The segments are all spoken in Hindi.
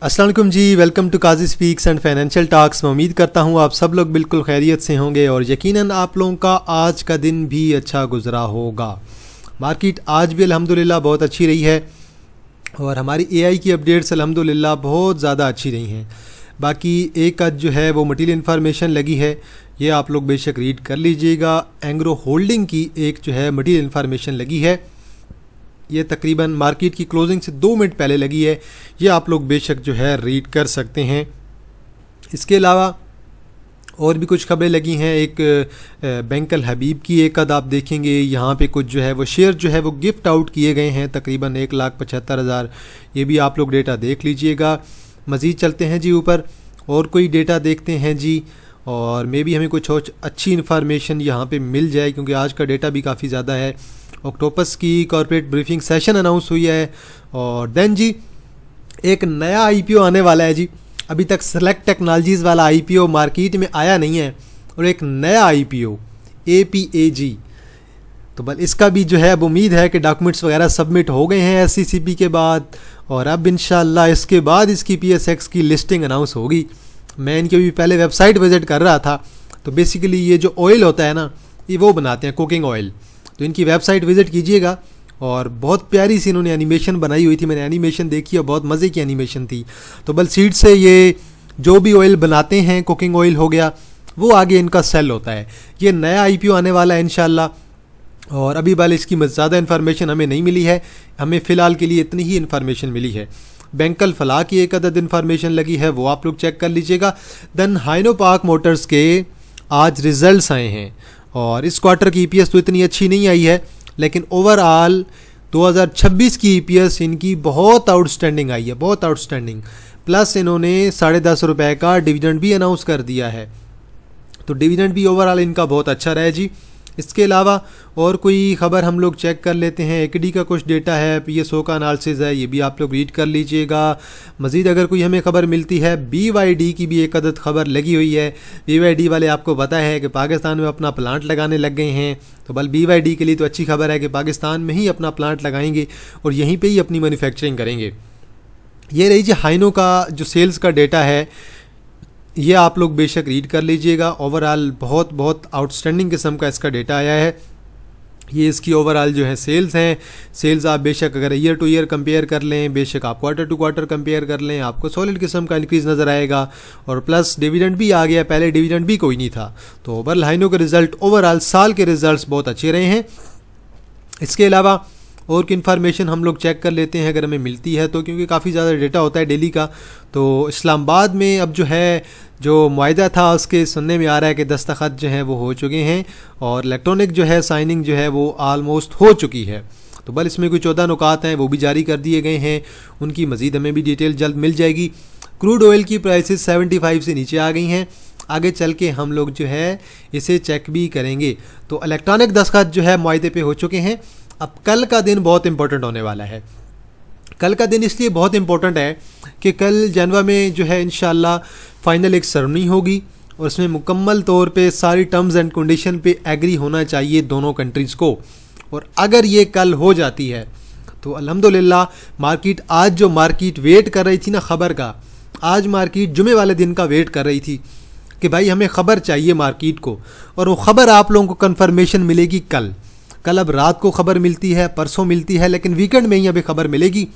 अस्सलाम वालेकुम जी, welcome to Qazi speaks and financial talks. मैं उम्मीद करता हूँ आप सब लोग बिल्कुल खैरियत से होंगे और यकीनन आप लोगों का आज का दिन भी अच्छा गुजरा होगा। मार्केट आज भी अल्हम्दुलिल्लाह बहुत अच्छी रही है और हमारी एआई की अपडेट्स अल्हम्दुलिल्लाह बहुत ज़्यादा अच्छी रही हैं। बाकी एक आज जो है वो मटीरियल इन्फॉर्मेशन लगी है, ये आप लोग बेशक रीड कर लीजिएगा। एंग्रो होल्डिंग की एक जो है मटीरियल इन्फॉर्मेशन लगी है, ये तकरीबन मार्केट की क्लोजिंग से 2 मिनट पहले लगी है, ये आप लोग बेशक जो है रीड कर सकते हैं। इसके अलावा और भी कुछ खबरें लगी हैं। एक बैंक अल हबीब की एक आध आप देखेंगे, यहाँ पे कुछ जो है वो शेयर जो है वो गिफ्ट आउट किए गए हैं तकरीबन 1,75,000, ये भी आप लोग डेटा देख लीजिएगा। मज़ीद चलते हैं जी ऊपर और कोई डेटा देखते हैं जी, और मे भी हमें कुछ और अच्छी इन्फॉर्मेशन यहाँ पे मिल जाए क्योंकि आज का डेटा भी काफ़ी ज़्यादा है। ऑक्टोपस की कॉर्पोरेट ब्रीफिंग सेशन अनाउंस हुई है और देन जी एक नया आईपीओ आने वाला है जी। अभी तक सेलेक्ट टेक्नोलॉजीज़ वाला आईपीओ मार्केट में आया नहीं है और एक नया आईपीओ APAG, तो बल इसका भी जो है अब उम्मीद है कि डॉक्यूमेंट्स वगैरह सबमिट हो गए हैं SECB के बाद, और अब इंशाल्लाह इसके बाद इसकी PSX की लिस्टिंग अनाउंस होगी। मैं इनकी भी पहले वेबसाइट विज़िट कर रहा था, तो बेसिकली ये जो ऑयल होता है ना, ये वो बनाते हैं कुकिंग ऑयल, तो इनकी वेबसाइट विज़िट कीजिएगा। और बहुत प्यारी सी इन्होंने एनिमेशन बनाई हुई थी, मैंने एनिमेशन देखी और बहुत मज़े की एनिमेशन थी। तो बल सीड से ये जो भी ऑयल बनाते हैं, कुकिंग ऑयल हो गया, वो आगे इनका सेल होता है। ये नया IPO आने वाला है इंशाल्लाह, और अभी बल इसकी ज़्यादा इन्फॉर्मेशन हमें नहीं मिली है, हमें फ़िलहाल के लिए इतनी ही इन्फॉर्मेशन मिली है। बैंक अल फलाह की एक अदद इन्फॉर्मेशन लगी है, वो आप लोग चेक कर लीजिएगा। देन हाइनो पार्क मोटर्स के आज रिजल्ट्स आए हैं और इस क्वार्टर की EPS तो इतनी अच्छी नहीं आई है, लेकिन ओवरऑल 2026 की EPS इनकी बहुत आउटस्टैंडिंग आई है, बहुत आउटस्टैंडिंग। प्लस इन्होंने 10.5 रुपये का डिविडेंड भी अनाउंस कर दिया है, तो डिविडेंड भी ओवरऑल इनका बहुत अच्छा रहा है जी। इसके अलावा और कोई ख़बर हम लोग चेक कर लेते हैं। ACD का कुछ डेटा है, PSO का एनालिसिस है, ये भी आप लोग रीड कर लीजिएगा। मज़ीद अगर कोई हमें ख़बर मिलती है, BYD की भी एक अदद ख़बर लगी हुई है। BYD वाले आपको पता है कि पाकिस्तान में अपना प्लांट लगाने लग गए हैं, तो बल BYD के लिए तो अच्छी खबर है कि पाकिस्तान में ही अपना प्लांट लगाएंगे और यहीं पर ही अपनी मैन्युफैक्चरिंग करेंगे। ये रही जी हाइनो का जो सेल्स का डेटा है, ये आप लोग बेशक रीड कर लीजिएगा। ओवरऑल बहुत बहुत आउटस्टैंडिंग किस्म का इसका डेटा आया है। ये इसकी ओवरऑल जो है सेल्स हैं, सेल्स आप बेशक अगर ईयर टू ईयर कंपेयर कर लें, बेशक आप क्वार्टर टू क्वार्टर कंपेयर कर लें, आपको सॉलिड किस्म का इंक्रीज़ नज़र आएगा। और प्लस डिविडेंड भी आ गया, पहले डिविडेंड भी कोई नहीं था। तो ओवरऑल हाइनो के रिज़ल्ट, ओवरऑल साल के रिज़ल्ट बहुत अच्छे रहे हैं। इसके अलावा और की इन्फॉर्मेशन हम लोग चेक कर लेते हैं अगर हमें मिलती है तो, क्योंकि काफ़ी ज़्यादा डेटा होता है डेली का। तो इस्लामाबाद में अब जो है जो मुआहदा था उसके सुनने में आ रहा है कि दस्तखत जो है वो हो चुके हैं और इलेक्ट्रॉनिक जो है साइनिंग जो है वो आलमोस्ट हो चुकी है। तो बल इसमें कोई 14 नुकात हैं वो भी जारी कर दिए गए हैं, उनकी मज़ीद हमें भी डिटेल जल्द मिल जाएगी। क्रूड ऑयल की प्राइसेस 75 से नीचे आ गई हैं, आगे चल के हम लोग जो है इसे चेक भी करेंगे। तो इलेक्ट्रॉनिक दस्तखत जो है मुआहदे पे हो चुके हैं। अब कल का दिन बहुत इंपॉर्टेंट होने वाला है। कल का दिन इसलिए बहुत इंपॉर्टेंट है कि कल जनवा में जो है इंशाल्लाह फाइनल एक सेरेमनी होगी और उसमें मुकम्मल तौर पे सारी टर्म्स एंड कंडीशन पे एग्री होना चाहिए दोनों कंट्रीज़ को, और अगर ये कल हो जाती है तो अल्हम्दुलिल्लाह मार्केट, आज जो मार्केट वेट कर रही थी ना खबर का, आज मार्केट जुमे वाले दिन का वेट कर रही थी कि भाई हमें ख़बर चाहिए मार्केट को, और वो ख़बर आप लोगों को कन्फर्मेशन मिलेगी कल। अब रात को खबर मिलती है, परसों मिलती है, लेकिन वीकेंड में ही अभी खबर मिलेगी।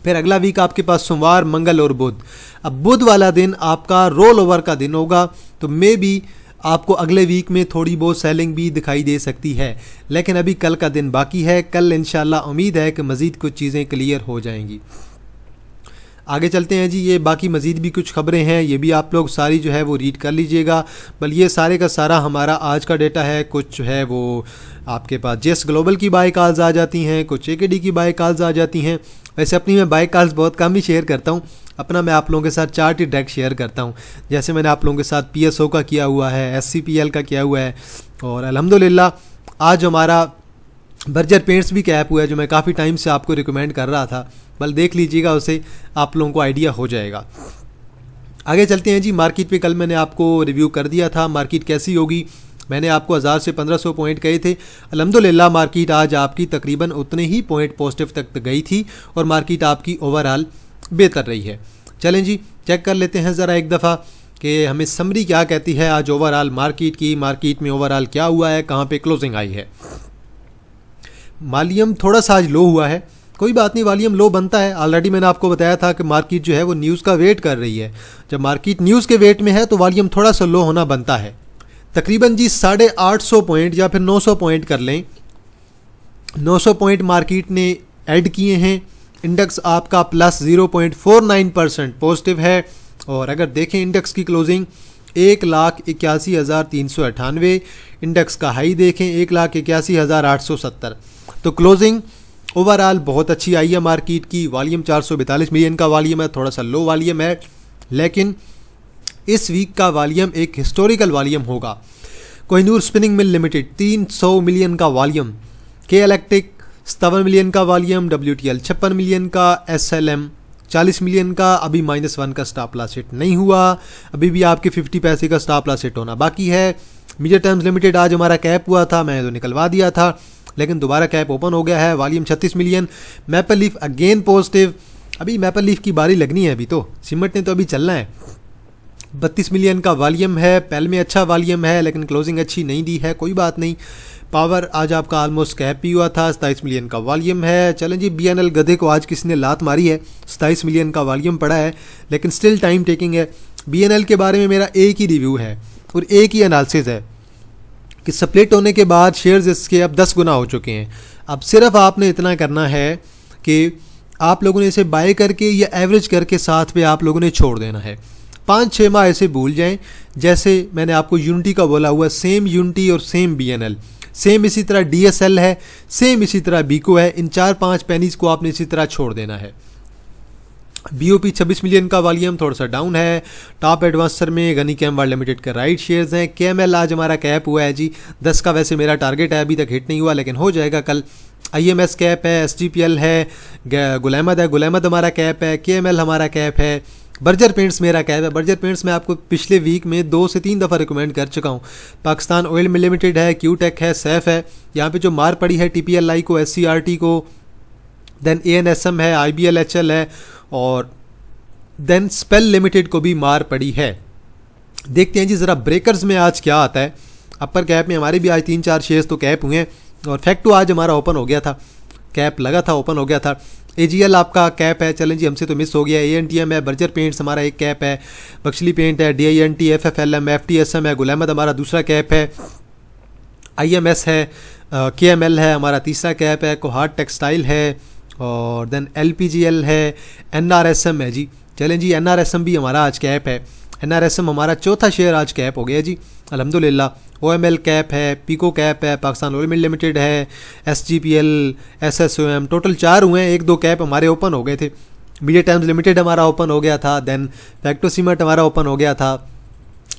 फिर अगला वीक आपके पास सोमवार, मंगल और बुध। अब बुध वाला दिन आपका रोल ओवर का दिन होगा, तो मे बी आपको अगले वीक में थोड़ी बहुत सेलिंग भी दिखाई दे सकती है, लेकिन अभी कल का दिन बाकी है। कल इंशाल्लाह उम्मीद है कि मज़ीद कुछ चीज़ें क्लियर हो जाएंगी। आगे चलते हैं जी, ये बाकी मज़ीद भी कुछ खबरें हैं, ये भी आप लोग सारी जो है वो रीड कर लीजिएगा। बल ये सारे का सारा हमारा आज का डेटा है। कुछ जो है वो आपके पास जेस ग्लोबल की बाय कॉल्स आ जाती हैं, कुछ AKD की बाय कॉल्स आ जाती हैं। वैसे अपनी मैं बाय कॉल्स बहुत कम ही शेयर करता हूँ, अपना मैं आप लोगों के साथ चार्ट ही डायरेक्ट शेयर करता हूँ। जैसे मैंने आप लोगों के साथ PSO का किया हुआ है, SCPL का किया हुआ है, और अल्हम्दुलिल्लाह आज हमारा बर्जर पेंट्स भी कैप हुआ है जो मैं काफ़ी टाइम से आपको रिकमेंड कर रहा था। बल देख लीजिएगा, उसे आप लोगों को आइडिया हो जाएगा। आगे चलते हैं जी, मार्केट पे कल मैंने आपको रिव्यू कर दिया था मार्केट कैसी होगी। मैंने आपको 1000 से 1500 पॉइंट कहे थे। अल्हम्दुलिल्लाह मार्केट आज आपकी तकरीबन उतने ही पॉइंट पॉजिटिव तक गई थी और मार्केट आपकी ओवरऑल बेहतर रही है। चलें जी, चेक कर लेते हैं ज़रा एक दफ़ा कि हमें समरी क्या कहती है आज ओवरऑल मार्केट की। मार्केट में ओवरऑल क्या हुआ है, कहाँ पे क्लोजिंग आई है। वॉल्यूम थोड़ा सा आज लो हुआ है, कोई बात नहीं, वॉल्यूम लो बनता है। ऑलरेडी मैंने आपको बताया था कि मार्केट जो है वो न्यूज़ का वेट कर रही है। जब मार्केट न्यूज़ के वेट में है तो वॉल्यूम थोड़ा सा लो होना बनता है। तकरीबन जी 850 पॉइंट या फिर 900 पॉइंट कर लें, 900 पॉइंट मार्केट ने ऐड किए हैं। इंडेक्स आपका प्लस 0.49% पॉजिटिव है। और अगर देखें इंडेक्स की क्लोजिंग 1,81,398, इंडेक्स का हाई देखें 1,81,870। तो क्लोजिंग ओवरऑल बहुत अच्छी आई है मार्केट की। वॉल्यूम 442 मिलियन का वॉल्यूम है, थोड़ा सा लो वॉल्यूम है, लेकिन इस वीक का वॉल्यूम एक हिस्टोरिकल वॉल्यूम होगा। Kohinoor spinning mill limited 300 million का वॉल्यूम, के इलेक्ट्रिक 57 मिलियन का वॉल्यूम, WTL 56 मिलियन का, SLM 40 मिलियन का। अभी -1 का स्टॉप लॉस हिट नहीं हुआ, अभी भी आपके 50 पैसे का स्टॉप लॉस हिट होना बाकी है। मीडिया टाइम्स लिमिटेड आज हमारा कैप हुआ था, मैं तो निकलवा दिया था, लेकिन दोबारा कैप ओपन हो गया है, volume 36 million. Maple leaf again positive, अभी मैपल लीफ की बारी लगनी है, अभी तो सीमेंट ने तो अभी चलना है। 32 मिलियन का वॉल्यूम है, पहले में अच्छा वॉल्यूम है लेकिन क्लोजिंग अच्छी नहीं दी है, कोई बात नहीं। पावर आज आपका ऑलमोस्ट कैप ही हुआ था, 27 मिलियन का वॉल्यूम है। चलें जी, BNL गधे को आज किसी ने लात मारी है, 27 मिलियन का वॉल्यूम पड़ा है, लेकिन स्टिल टाइम टेकिंग है। BNL के बारे में मेरा एक ही रिव्यू है और एक ही एनालिसिस है कि स्प्लिट होने के बाद शेयर्स इसके अब 10 गुना हो चुके हैं। अब सिर्फ आपने इतना करना है कि आप लोगों ने इसे बाय करके या एवरेज करके साथ पे आप लोगों ने छोड़ देना है। 5-6 माह ऐसे भूल जाएं, जैसे मैंने आपको यूनिटी का बोला हुआ, सेम यूनिटी और सेम BNL, सेम इसी तरह DSL है, सेम इसी तरह बीको है। इन 4-5 पेनीज को आपने इसी तरह छोड़ देना है। BOP 26 मिलियन का वॉल्यूम थोड़ा सा डाउन है। टॉप एडवांसर में गनी कैमवार लिमिटेड के राइट शेयर्स हैं। KML आज हमारा कैप हुआ है जी, 10 का वैसे मेरा टारगेट है, अभी तक हिट नहीं हुआ लेकिन हो जाएगा कल। IMS कैप है, SGPL है, गुलैमद है, गुलैमद हमारा कैप है, KML हमारा कैप है, बर्जर पेंट्स मेरा कैप है। बर्जर पेंट्स मैं आपको पिछले वीक में 2 से 3 दफ़ा रिकमेंड कर चुका हूँ। पाकिस्तान ऑयल मिल लिमिटेड है, क्यूटेक है, सैफ है। यहाँ पे जो मार पड़ी है TPLI को, SCRT को, देन ANSM है, IBLHL है और देन स्पेल लिमिटेड को भी मार पड़ी है। देखते हैं जी ज़रा ब्रेकर्स में आज क्या आता है। अपर कैप में हमारे भी आज 3-4 शेयर्स तो कैप हुए हैं और फैक्टो आज हमारा ओपन हो गया था, कैप लगा था, ओपन हो गया था। AGL आपका कैप है, चलें जी हमसे तो मिस हो गया। ANTM है, बर्जर पेंट्स हमारा एक कैप है, बख्शली पेंट है, DINT, FFLM, FTSM है, गुलैमद हमारा दूसरा कैप है, IMS है, KML है हमारा तीसरा कैप है, कोहाट टेक्सटाइल है और देन LPGL है, NRSM है जी। चलें जी, NRSM भी हमारा आज कैप है। NRSM हमारा चौथा शेयर आज कैप हो गया जी, अल्हम्दुलिल्लाह। OML कैप है, पीको कैप है, पाकिस्तान ऑयल मिल लिमिटेड है, SGPL, SSOM, टोटल 4 हुए हैं। 1-2 कैप हमारे ओपन हो गए थे। मीडिया टाइम्स लिमिटेड हमारा ओपन हो गया था, देन फैक्टो सीमेंट हमारा ओपन हो गया था।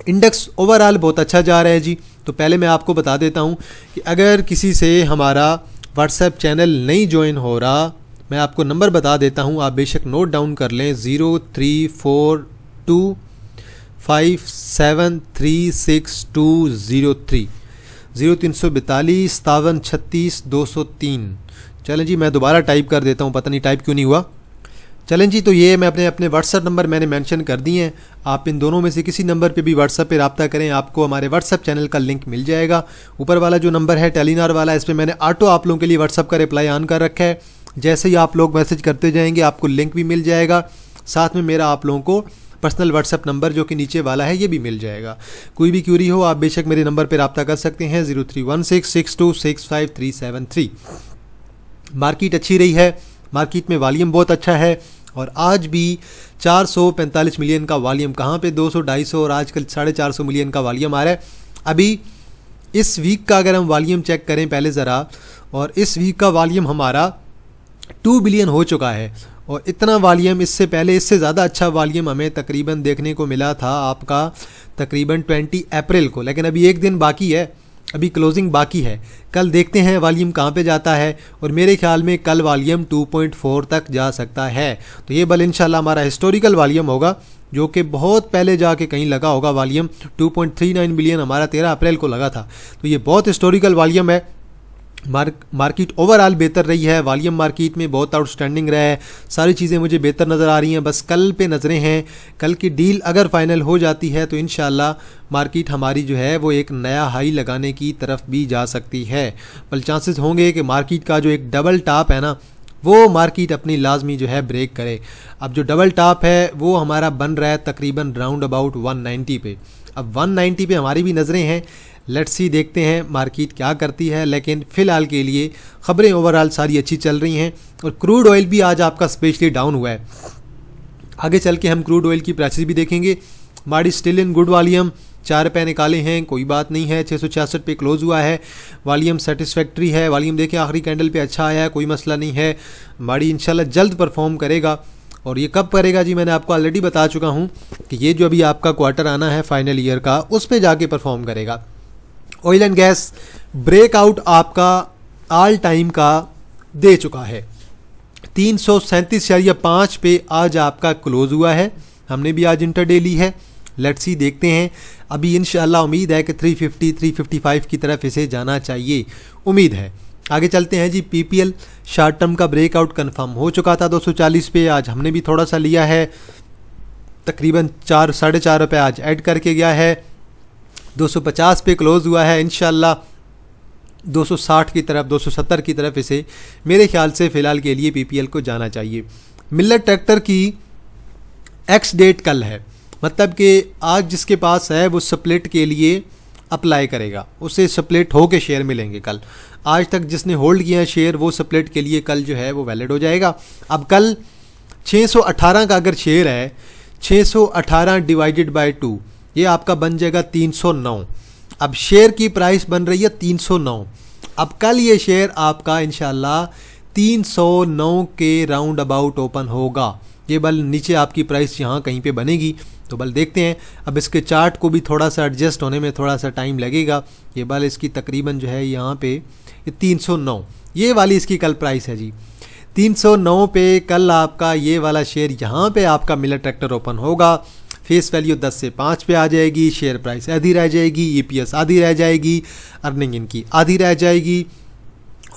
इंडेक्स ओवरऑल बहुत अच्छा जा रहा है जी। तो पहले मैं आपको बता देता हूँ कि अगर किसी से हमारा व्हाट्सएप चैनल नहीं ज्वाइन हो रहा, मैं आपको नंबर बता देता हूँ, आप बेशक नोट डाउन कर लें, 034257360203, 0342 57 36 203। चलें जी, मैं दोबारा टाइप कर देता हूँ, पता नहीं टाइप क्यों नहीं हुआ। चलें जी, तो ये मैं अपने व्हाट्सएप नंबर मैंने मेंशन कर दिए हैं। आप इन दोनों में से किसी नंबर पे भी व्हाट्सएप पे रब्ता करें, आपको हमारे व्हाट्सएप चैनल का लिंक मिल जाएगा। ऊपर वाला जो नंबर है टेलीनार वाला, इस पर मैंने ऑटो आप लोगों के लिए व्हाट्सएप का रिप्लाई ऑन कर रखा है। जैसे ही आप लोग मैसेज करते जाएंगे आपको लिंक भी मिल जाएगा, साथ में मेरा आप लोगों को पर्सनल व्हाट्सएप नंबर जो कि नीचे वाला है ये भी मिल जाएगा। कोई भी क्यूरी हो आप बेशक मेरे नंबर पर रब्ता कर सकते हैं, 03166265 मार्केट अच्छी रही है, मार्केट में वॉल्यूम बहुत अच्छा है और आज भी 445 मिलियन का वॉल्यूम, कहाँ पे 200-250 और आजकल 450 मिलियन का वॉल्यूम आ रहा है। अभी इस वीक का अगर हम वॉल्यूम चेक करें पहले ज़रा, और इस वीक का वॉल्यूम हमारा 2 बिलियन हो चुका है। और इतना वॉल्यूम इससे पहले, इससे ज़्यादा अच्छा वॉल्यूम हमें तकरीबन देखने को मिला था आपका तकरीबन 20 अप्रैल को, लेकिन अभी एक दिन बाकी है, अभी क्लोजिंग बाकी है। कल देखते हैं वॉल्यूम कहाँ पे जाता है और मेरे ख्याल में कल वॉल्यूम 2.4 तक जा सकता है। तो ये बल इंशाल्लाह हमारा हिस्टोरिकल वॉल्यूम होगा, जो कि बहुत पहले जाके कहीं लगा होगा। वॉल्यूम 2.39 बिलियन हमारा 13 अप्रैल को लगा था, तो ये बहुत हिस्टोरिकल वॉल्यूम है। मार्केट ओवरऑल बेहतर रही है, वॉल्यूम मार्केट में बहुत आउटस्टैंडिंग रहा है, सारी चीज़ें मुझे बेहतर नज़र आ रही हैं। बस कल पे नज़रें हैं, कल की डील अगर फाइनल हो जाती है तो इंशाल्लाह मार्केट हमारी जो है वो एक नया हाई लगाने की तरफ भी जा सकती है। बल चांसेस होंगे कि मार्केट का जो एक डबल टॉप है ना, वो मार्केट अपनी लाजमी जो है ब्रेक करे। अब जो डबल टॉप है वो हमारा बन रहा है तकरीबन राउंड अबाउट 190 पे। अब 190 पे हमारी भी नज़रें हैं, लेट्स सी देखते हैं मार्केट क्या करती है। लेकिन फ़िलहाल के लिए ख़बरें ओवरऑल सारी अच्छी चल रही हैं और क्रूड ऑयल भी आज आपका स्पेशली डाउन हुआ है। आगे चल के हम क्रूड ऑयल की प्राइसेस भी देखेंगे। माड़ी स्टिल इन गुड वॉल्यूम, 4 रुपये निकाले हैं, कोई बात नहीं है, 666 पे क्लोज हुआ है, वॉल्यूम सेटिस्फैक्ट्री है। वॉल्यूम देखिए आखिरी कैंडल पे अच्छा आया है, कोई मसला नहीं है। माड़ी इंशाल्लाह जल्द परफॉर्म करेगा। और ये कब करेगा जी, मैंने आपको ऑलरेडी बता चुका हूँ कि ये जो अभी आपका क्वार्टर आना है फाइनल ईयर का, उस पर जाके परफॉर्म करेगा। ऑयल एंड गैस ब्रेकआउट आपका ऑल टाइम का दे चुका है, 337.5 पे आज आपका क्लोज हुआ है। हमने भी आज इंटरडे ली है, लेट्स सी देखते हैं। अभी इंशाल्लाह उम्मीद है कि 350 355 की तरफ इसे जाना चाहिए, उम्मीद है। आगे चलते हैं जी। पीपीएल शॉर्ट टर्म का ब्रेकआउट कंफर्म हो चुका था 240 पे, आज हमने भी थोड़ा सा लिया है, तकरीबन 4 साढ़े 4 रुपये आज ऐड करके गया है, 250 पे क्लोज हुआ है। इंशाल्लाह 260 की तरफ 270 की तरफ इसे मेरे ख्याल से फ़िलहाल के लिए पीपीएल को जाना चाहिए। मिलर ट्रैक्टर की एक्स डेट कल है, मतलब कि आज जिसके पास है वो स्प्लिट के लिए अप्लाई करेगा, उसे स्प्लिट हो के शेयर मिलेंगे कल। आज तक जिसने होल्ड किया है शेयर वो स्प्लिट के लिए कल जो है वो वैलिड हो जाएगा। अब कल 618 का अगर शेयर है, 618 डिवाइडेड बाय 2 ये आपका बन जाएगा 309। अब शेयर की प्राइस बन रही है 309। अब कल ये शेयर आपका इंशाल्लाह 309 के राउंड अबाउट ओपन होगा। ये बल नीचे आपकी प्राइस यहाँ कहीं पे बनेगी, तो बल देखते हैं। अब इसके चार्ट को भी थोड़ा सा एडजस्ट होने में थोड़ा सा टाइम लगेगा। ये बल इसकी तकरीबन जो है यहाँ पे 309 ये वाली इसकी कल प्राइस है जी, 309 पे कल आपका ये वाला शेयर यहाँ पे आपका मिलर ट्रैक्टर ओपन होगा। फेस वैल्यू 10 से 5 पे आ जाएगी, शेयर प्राइस आधी रह जाएगी, ईपीएस आधी रह जाएगी, अर्निंग इनकी आधी रह जाएगी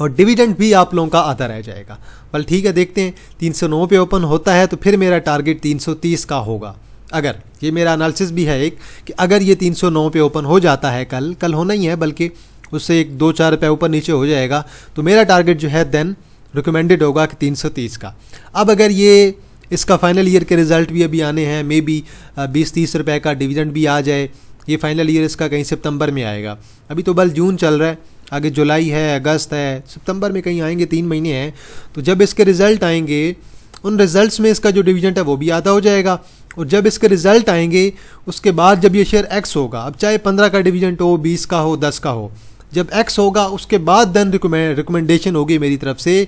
और डिविडेंड भी आप लोगों का आधा रह जाएगा। बल ठीक है, देखते हैं। 309 पे ओपन होता है तो फिर मेरा टारगेट 330 का होगा। अगर ये मेरा एनालिसिस भी है एक कि अगर ये 309 पे ओपन हो जाता है, कल होना ही है, बल्कि उससे 1-2-4 रुपये ऊपर नीचे हो जाएगा, तो मेरा टारगेट जो है देन रिकमेंडेड होगा कि 330 का। अब अगर ये इसका फाइनल ईयर के रिज़ल्ट भी अभी आने हैं, मे बी 20-30 रुपये का डिविडेंड भी आ जाए, ये फाइनल ईयर इसका कहीं सितंबर में आएगा। अभी तो बल जून चल रहा है, आगे जुलाई है, अगस्त है, सितंबर में कहीं आएंगे, 3 महीने हैं। तो जब इसके रिज़ल्ट आएंगे, उन रिज़ल्ट्स में इसका जो डिविडेंड है वो भी आधा हो जाएगा। और जब इसके रिज़ल्ट आएंगे उसके बाद जब ये शेयर एक्स होगा, अब चाहे 15 का डिविडेंड हो, 20 का हो, 10 का हो, जब एक्स होगा उसके बाद देन रिकमेंडेशन होगी मेरी तरफ से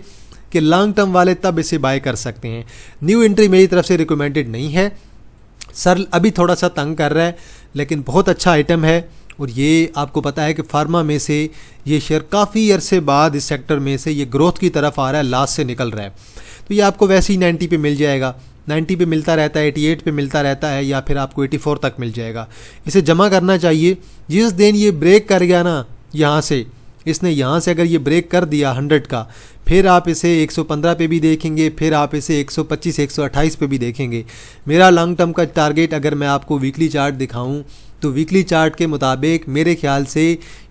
कि लॉन्ग टर्म वाले तब इसे बाय कर सकते हैं। न्यू एंट्री मेरी तरफ से रिकमेंडेड नहीं है। सर अभी थोड़ा सा तंग कर रहा है, लेकिन बहुत अच्छा आइटम है। और ये आपको पता है कि फार्मा में से ये शेयर काफ़ी अरसे बाद इस सेक्टर में से ये ग्रोथ की तरफ आ रहा है, लास्ट से निकल रहा है। तो ये आपको वैसे ही 90 पे मिल जाएगा, 90 पे मिलता रहता है, 88 पे मिलता रहता है, या फिर आपको 84 तक मिल जाएगा। इसे जमा करना चाहिए। जिस दिन ये ब्रेक कर गया ना यहाँ से, इसने यहाँ से अगर ये ब्रेक कर दिया 100 का, फिर आप इसे 115 पे भी देखेंगे, फिर आप इसे 125 128 पे भी देखेंगे। मेरा लॉन्ग टर्म का टारगेट अगर मैं आपको वीकली चार्ट दिखाऊं तो वीकली चार्ट के मुताबिक मेरे ख्याल से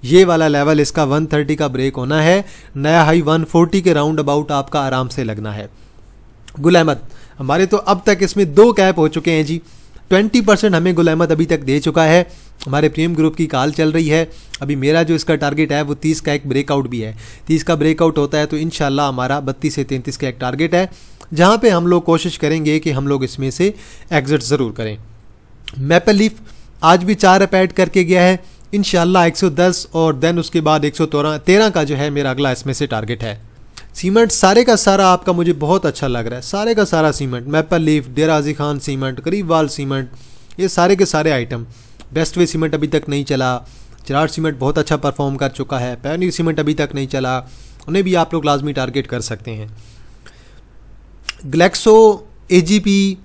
ये वाला लेवल इसका 130 का ब्रेक होना है, नया हाई 140 के राउंड अबाउट आपका आराम से लगना है। गुल अहमद हमारे तो अब तक इसमें 2 कैप हो चुके हैं जी, 20% हमें गुल अहमद अभी तक दे चुका है। हमारे प्रीमियम ग्रुप की कॉल चल रही है। अभी मेरा जो इसका टारगेट है वो 30 का एक ब्रेकआउट भी है। 30 का ब्रेकआउट होता है तो इंशाल्लाह हमारा 32 से 33 का एक टारगेट है, जहाँ पे हम लोग कोशिश करेंगे कि हम लोग इसमें से एग्जिट ज़रूर करें। मैपल लीफ आज भी 4 रुपये ऐड करके गया है, इंशाल्लाह 110 और देन उसके बाद 113 का जो है मेरा अगला इसमें से टारगेट है। सीमेंट सारे का सारा आपका मुझे बहुत अच्छा लग रहा है, सारे का सारा सीमेंट, मैपल लीफ, डेरा गाजी खान सीमेंट, गरीबवाल सीमेंट, ये सारे के सारे आइटम। बेस्ट वे सीमेंट अभी तक नहीं चला, चिराग सीमेंट बहुत अच्छा परफॉर्म कर चुका है, पैनिक सीमेंट अभी तक नहीं चला, उन्हें भी आप लोग लाजमी टारगेट कर सकते हैं। Glaxo, AGP,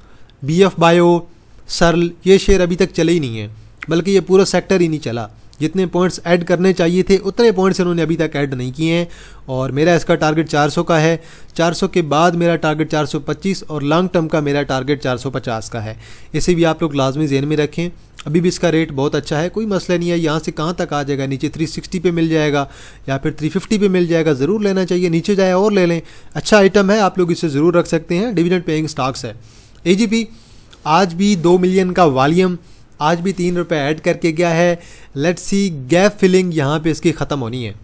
BF bio, Searle, ये शेयर अभी तक चले ही नहीं है, बल्कि ये पूरा सेक्टर ही नहीं चला। जितने पॉइंट्स ऐड करने चाहिए थे उतने पॉइंट्स इन्होंने अभी तक ऐड नहीं किए हैं। और मेरा इसका टारगेट 400 का है, 400 के बाद मेरा टारगेट 425 और लॉन्ग टर्म का मेरा टारगेट 450 का है। इसे भी आप लोग लाजमी ज़हन में रखें। अभी भी इसका रेट बहुत अच्छा है, कोई मसला नहीं है। यहाँ से कहाँ तक आ जाएगा, नीचे 360 पे मिल जाएगा या फिर 350 पे मिल जाएगा, ज़रूर लेना चाहिए। नीचे जाए और ले लें, अच्छा आइटम है, आप लोग इसे ज़रूर रख सकते हैं। डिविडेंड पेइंग स्टॉक्स है। AGP आज भी 2 मिलियन का वॉल्यूम, आज भी 3 रुपये ऐड करके गया है। लेट्स सी गैप फिलिंग यहाँ पे इसकी ख़त्म होनी है।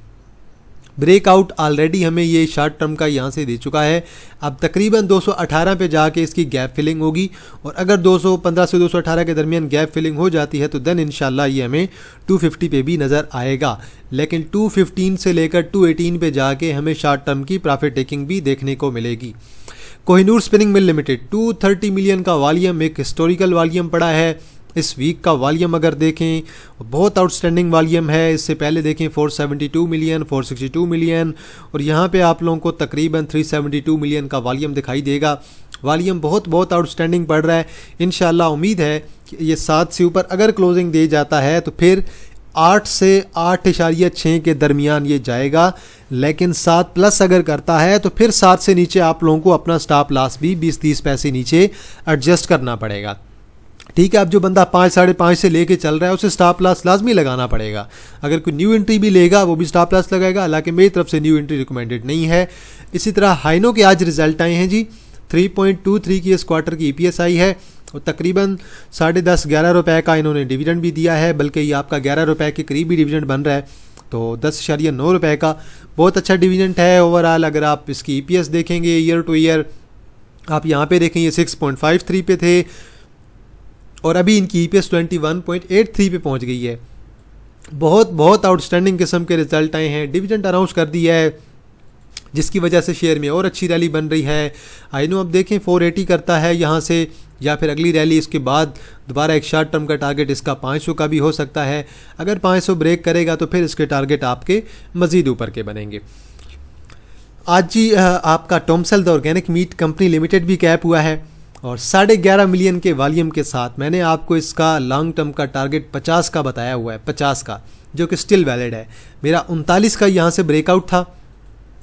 ब्रेकआउट ऑलरेडी हमें ये शॉर्ट टर्म का यहाँ से दे चुका है। अब तकरीबन 218 पे जाके इसकी गैप फिलिंग होगी और अगर 215 से 218 के दरमियान गैप फिलिंग हो जाती है तो देन इंशाल्लाह ये हमें 250 पे भी नज़र आएगा। लेकिन 215 से लेकर 218 पे जाके हमें शॉर्ट टर्म की प्रॉफिट टेकिंग भी देखने को मिलेगी। Kohinoor spinning mill limited 230 million का वॉल्यूम, एक हिस्टोरिकल वॉल्यूम पड़ा है। इस वीक का वॉल्यूम अगर देखें बहुत आउटस्टैंडिंग वॉल्यूम है। इससे पहले देखें 472 मिलियन, 462 मिलियन और यहाँ पे आप लोगों को तकरीबन 372 मिलियन का वॉल्यूम दिखाई देगा। वॉल्यूम बहुत आउटस्टैंडिंग पड़ रहा है। इंशाल्लाह उम्मीद है कि ये 7 से ऊपर अगर क्लोजिंग दे जाता है तो फिर 8 से 8.6 के दरमियान ये जाएगा। लेकिन 7 प्लस अगर करता है तो फिर 7 से नीचे आप लोगों को अपना स्टॉप लॉस भी 20-30 पैसे नीचे एडजस्ट करना पड़ेगा। ठीक है, अब जो बंदा 5, 5.5 से लेके चल रहा है उसे स्टॉप लॉस लाजमी लगाना पड़ेगा। अगर कोई न्यू एंट्री भी लेगा वो भी स्टॉप लॉस लगाएगा, हालांकि मेरी तरफ से न्यू एंट्री रिकमेंडेड नहीं है। इसी तरह हाइनो के आज रिजल्ट आए हैं जी। 3.23 की इस क्वार्टर की EPS आई है और तकरीबन 10.5-11 रुपये का इन्होंने डिविडेंड भी दिया है, बल्कि ये आपका 11 रुपये के करीब भी डिविडेंड बन रहा है। तो 10.9 रुपये का बहुत अच्छा डिविडेंड है ओवरऑल। अगर आप इसकी EPS देखेंगे ईयर टू ईयर, आप यहाँ पे देखें ये 6.53 पे थे और अभी इनकी EPS 21.83 पे पहुँच गई है। बहुत आउटस्टैंडिंग किस्म के रिजल्ट आए हैं। डिविडेंड अनाउंस कर दिया है जिसकी वजह से शेयर में और अच्छी रैली बन रही है। आई नो अब देखें 480 करता है यहाँ से या फिर अगली रैली इसके बाद दोबारा एक शॉर्ट टर्म का टारगेट इसका 500 का भी हो सकता है। अगर 500 ब्रेक करेगा तो फिर इसके टारगेट आपके मज़ीद ऊपर के बनेंगे। आज जी आपका टॉमसेल the organic meat company limited भी कैप हुआ है और 11.5 मिलियन के वॉल्यूम के साथ मैंने आपको इसका लॉन्ग टर्म का टारगेट 50 का बताया हुआ है, 50 का, जो कि स्टिल वैलिड है। मेरा 39 का यहाँ से ब्रेकआउट था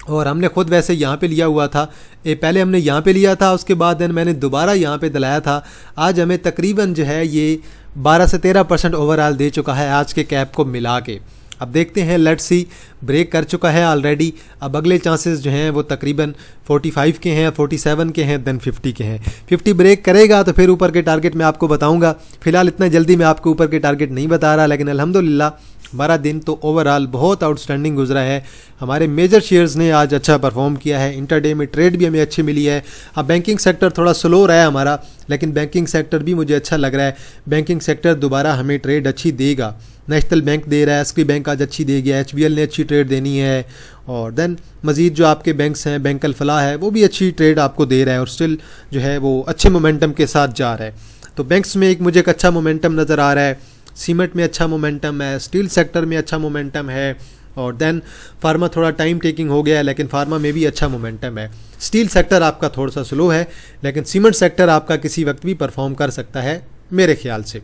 और हमने खुद वैसे यहाँ पे लिया हुआ था। पहले हमने यहाँ पे लिया था, उसके बाद देन मैंने दोबारा यहाँ पे दिलाया था। आज हमें तकरीबन जो है ये 12 से 13% ओवरऑल दे चुका है आज के कैप को मिला के। अब देखते हैं, लेट्स सी, ब्रेक कर चुका है ऑलरेडी। अब अगले चांसेस जो हैं वो तकरीबन 45 के हैं, 47 के हैं, देन 50 के हैं। 50 ब्रेक करेगा तो फिर ऊपर के टारगेट मैं आपको बताऊंगा। फिलहाल इतना जल्दी मैं आपको ऊपर के टारगेट नहीं बता रहा, लेकिन अल्हम्दुलिल्लाह हमारा दिन तो ओवरऑल बहुत आउटस्टैंडिंग गुजरा है। हमारे मेजर शेयर्स ने आज अच्छा परफॉर्म किया है। इंटरडे में ट्रेड भी हमें अच्छी मिली है। अब बैंकिंग सेक्टर थोड़ा स्लो रहा है हमारा, लेकिन बैंकिंग सेक्टर भी मुझे अच्छा लग रहा है। बैंकिंग सेक्टर दोबारा हमें ट्रेड अच्छी देगा। नेशनल बैंक दे रहा है, एसबी बैंक आज अच्छी दे गया, HBL ने अच्छी ट्रेड देनी है और देन मज़ीद जो आपके बैंक्स हैं, बैंक अल फलाह है, वो भी अच्छी ट्रेड आपको दे रहा है और स्टिल जो है वो अच्छे मोमेंटम के साथ जा रहा है। तो बैंक्स में एक मुझे एक अच्छा मोमेंटम नज़र आ रहा है, सीमेंट में अच्छा मोमेंटम है, स्टील सेक्टर में अच्छा मोमेंटम है और देन फार्मा थोड़ा टाइम टेकिंग हो गया है, लेकिन फार्मा में भी अच्छा मोमेंटम है। स्टील सेक्टर आपका थोड़ा सा स्लो है, लेकिन सीमेंट सेक्टर आपका किसी वक्त भी परफॉर्म कर सकता है मेरे ख्याल से।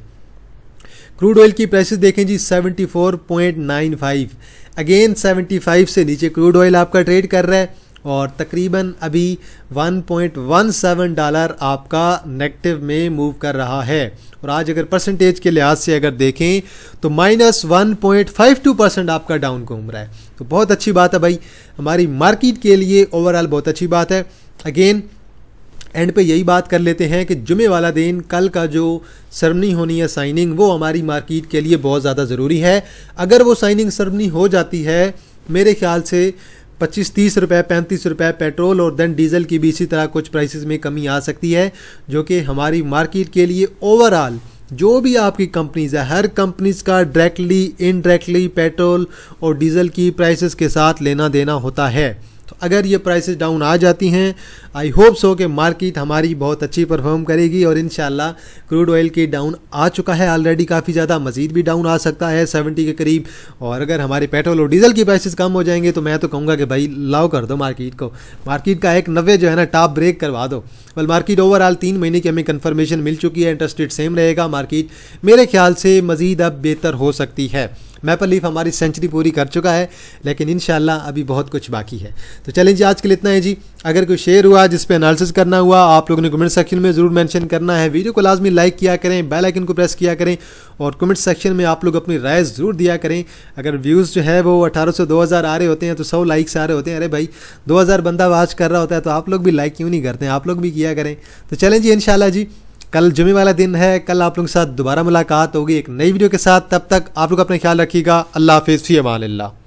क्रूड ऑयल की प्राइसेस देखें जी, 74.95, अगेन 75 से नीचे क्रूड ऑयल आपका ट्रेड कर रहा है और तकरीबन अभी $1.17 आपका नेगेटिव में मूव कर रहा है। और आज अगर परसेंटेज के लिहाज से अगर देखें तो -1.52% आपका डाउन घूम रहा है। तो बहुत अच्छी बात है भाई, हमारी मार्केट के लिए ओवरऑल बहुत अच्छी बात है। अगेन एंड पे यही बात कर लेते हैं कि जुमे वाला दिन, कल का जो सेरेमनी होनी है साइनिंग, वो हमारी मार्केट के लिए बहुत ज़्यादा ज़रूरी है। अगर वो साइनिंग सेरेमनी हो जाती है, मेरे ख्याल से 25-30 रुपये, 35 रुपये पेट्रोल और देन डीजल की भी इसी तरह कुछ प्राइसेस में कमी आ सकती है, जो कि हमारी मार्केट के लिए ओवरऑल जो भी आपकी कंपनीज़ है, हर कंपनीज़ का डायरेक्टली इनडायरेक्टली पेट्रोल और डीजल की प्राइसेस के साथ लेना देना होता है। तो अगर ये प्राइसेस डाउन आ जाती हैं, आई होप सो कि मार्केट हमारी बहुत अच्छी परफॉर्म करेगी और इंशाल्लाह क्रूड ऑयल की डाउन आ चुका है ऑलरेडी काफ़ी ज़्यादा, मज़ीद भी डाउन आ सकता है 70 के करीब। और अगर हमारे पेट्रोल और डीजल की प्राइसेस कम हो जाएंगे तो मैं तो कहूँगा कि भाई लाओ कर दो मार्केट को, मार्केट का एक 90 जो है ना टॉप ब्रेक करवा दो। वेल मार्केट ओवरऑल 3 महीने की हमें कंफर्मेशन मिल चुकी है, इंटरेस्ट रेट सेम रहेगा, मार्केट मेरे ख्याल से मज़ीद अब बेहतर हो सकती है। मैपल लीफ हमारी सेंचुरी पूरी कर चुका है, लेकिन इंशाल्लाह अभी बहुत कुछ बाकी है। तो चलें जी, आज के लिए इतना है जी। अगर कोई शेयर हुआ जिस पे एनालिसिस करना हुआ, आप लोगों ने कमेंट सेक्शन में ज़रूर मेंशन करना है। वीडियो को लाजमी लाइक किया करें, बेल आइकन को प्रेस किया करें और कमेंट सेक्शन में आप लोग अपनी राय ज़रूर दिया करें। अगर व्यूज़ जो है वो 1800 2000 आ रहे होते हैं तो 100 लाइक्स आ रहे होते हैं, अरे भाई 2000 बंदा वाच कर रहा होता है तो आप लोग भी लाइक क्यों नहीं करते हैं, आप लोग भी किया करें। तो चलें जी, इंशाल्लाह जी कल जुमे वाला दिन है, कल आप लोगों के साथ दोबारा मुलाकात होगी एक नई वीडियो के साथ। तब तक आप लोग अपना ख्याल रखिएगा। अल्लाह हाफिज़, फ़ी अमान अल्लाह।